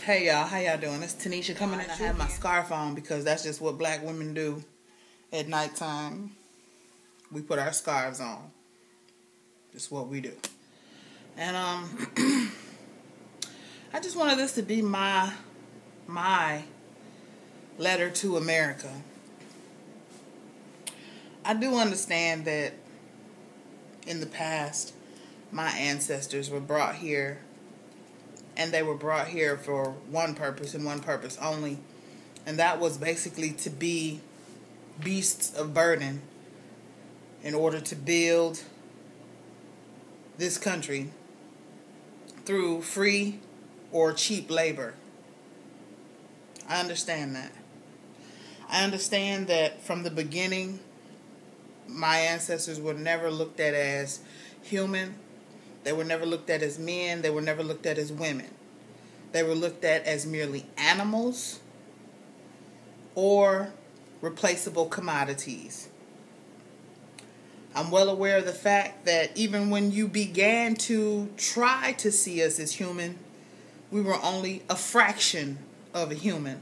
Hey y'all, how y'all doing? It's Tanisha coming in. I have my scarf on because that's just what black women do at nighttime. We put our scarves on. That's what we do. And I just wanted this to be my letter to America. I do understand that in the past my ancestors were brought here, and they were brought here for one purpose and one purpose only, and that was basically to be beasts of burden in order to build this country through free or cheap labor. I understand that. I understand that from the beginning, my ancestors were never looked at as human. They were never looked at as men. They were never looked at as women. They were looked at as merely animals or replaceable commodities. I'm well aware of the fact that even when you began to try to see us as human, we were only a fraction of a human,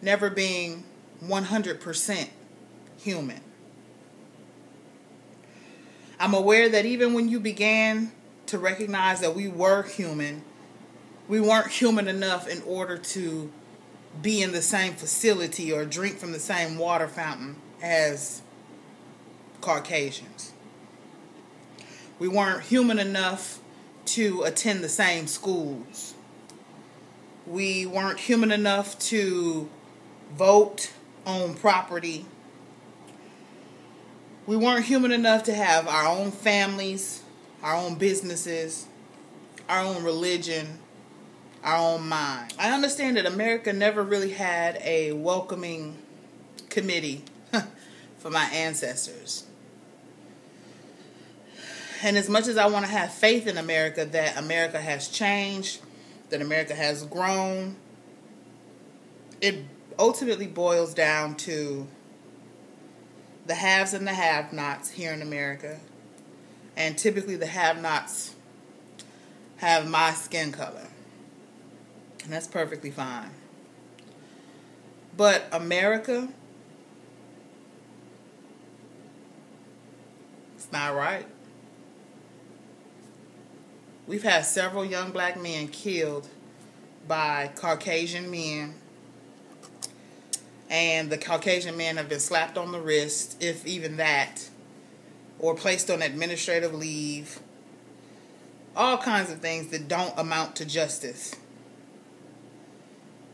never being 100% human. I'm aware that even when you began to recognize that we were human, we weren't human enough in order to be in the same facility or drink from the same water fountain as Caucasians. We weren't human enough to attend the same schools. We weren't human enough to vote, own property. We weren't human enough to have our own families, our own businesses, our own religion, our own mind. I understand that America never really had a welcoming committee for my ancestors. And as much as I want to have faith in America, that America has changed, that America has grown, it ultimately boils down to the haves and the have-nots here in America. And typically the have-nots have my skin color. And that's perfectly fine. But America, it's not right. We've had several young black men killed by Caucasian men. And the Caucasian men have been slapped on the wrist, if even that, or placed on administrative leave. All kinds of things that don't amount to justice.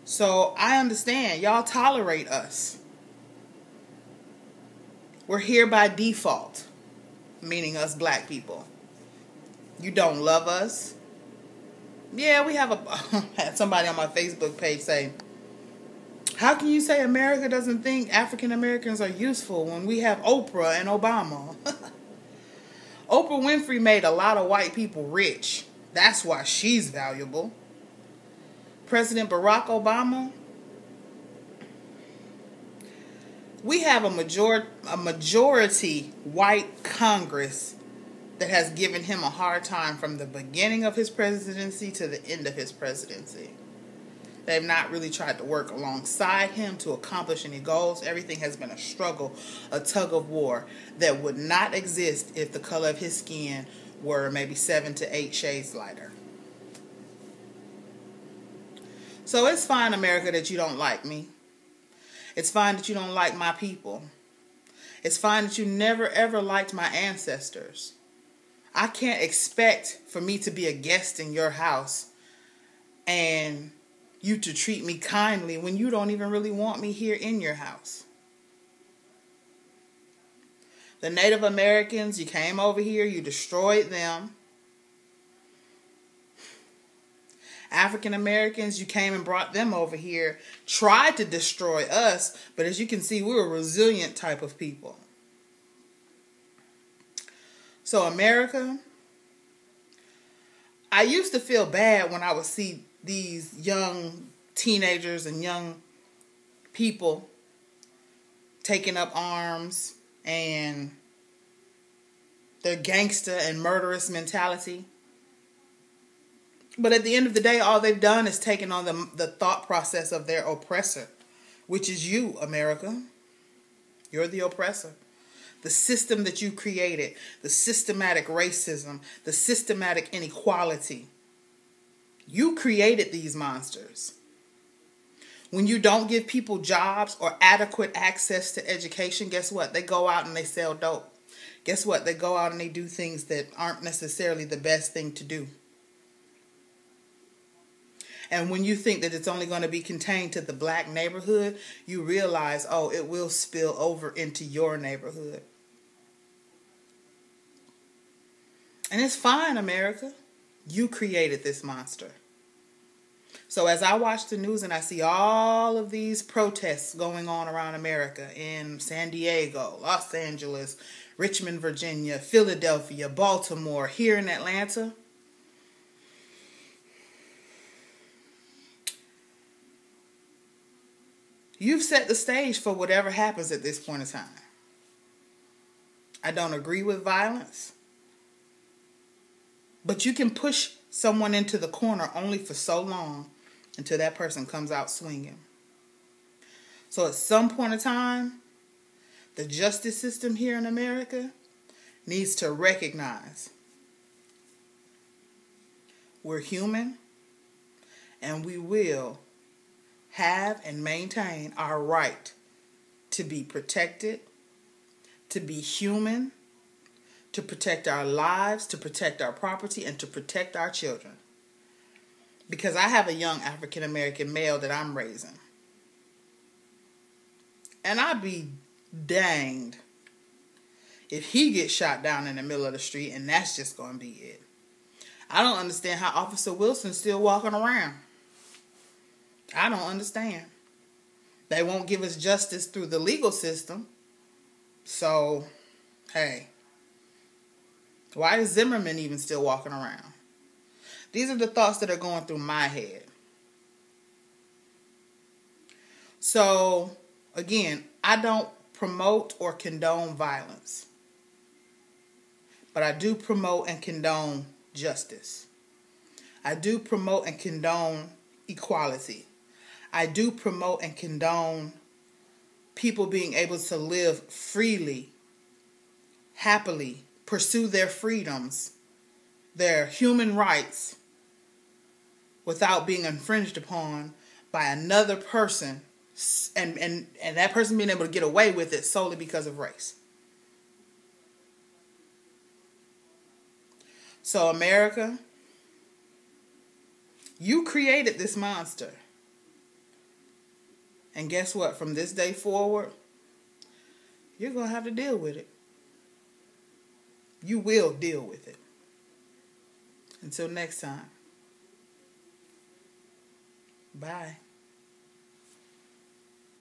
So I understand. Y'all tolerate us. We're here by default, meaning us black people. You don't love us. Yeah, we have had somebody on my Facebook page say, how can you say America doesn't think African Americans are useful when we have Oprah and Obama? Oprah Winfrey made a lot of white people rich. That's why she's valuable. President Barack Obama, we have a majority white Congress that has given him a hard time from the beginning of his presidency to the end of his presidency. They've not really tried to work alongside him to accomplish any goals. Everything has been a struggle, a tug of war that would not exist if the color of his skin were maybe 7 to 8 shades lighter. So it's fine, America, that you don't like me. It's fine that you don't like my people. It's fine that you never ever liked my ancestors. I can't expect for me to be a guest in your house and you to treat me kindly when you don't even really want me here in your house. The Native Americans, you came over here, you destroyed them. African Americans, you came and brought them over here, tried to destroy us, but as you can see, we're a resilient type of people. So America, I used to feel bad when I would see these young teenagers and young people taking up arms and their gangster and murderous mentality. But at the end of the day, all they've done is taken on the thought process of their oppressor, which is you, America. You're the oppressor. The system that you created, the systematic racism, the systematic inequality. You created these monsters. When you don't give people jobs or adequate access to education, guess what? They go out and they sell dope. Guess what? They go out and they do things that aren't necessarily the best thing to do. And when you think that it's only going to be contained to the black neighborhood, you realize, oh, it will spill over into your neighborhood. And it's fine, America. You created this monster. So as I watch the news and I see all of these protests going on around America in San Diego, Los Angeles, Richmond, Virginia, Philadelphia, Baltimore, here in Atlanta, you've set the stage for whatever happens at this point in time. I don't agree with violence, but you can push someone into the corner only for so long until that person comes out swinging. So at some point in time, the justice system here in America needs to recognize we're human and we will have and maintain our right to be protected, to be human, to protect our lives, to protect our property, and to protect our children. Because I have a young African American male that I'm raising. And I'd be danged if he gets shot down in the middle of the street and that's just going to be it. I don't understand how Officer Wilson's still walking around. I don't understand. They won't give us justice through the legal system. So, hey, why is Zimmerman even still walking around? These are the thoughts that are going through my head. So, again, I don't promote or condone violence. But I do promote and condone justice. I do promote and condone equality. I do promote and condone people being able to live freely, happily, pursue their freedoms, their human rights, without being infringed upon by another person, and that person being able to get away with it solely because of race. So America, you created this monster. And guess what? From this day forward, you're going to have to deal with it. You will deal with it. Until next time. Bye.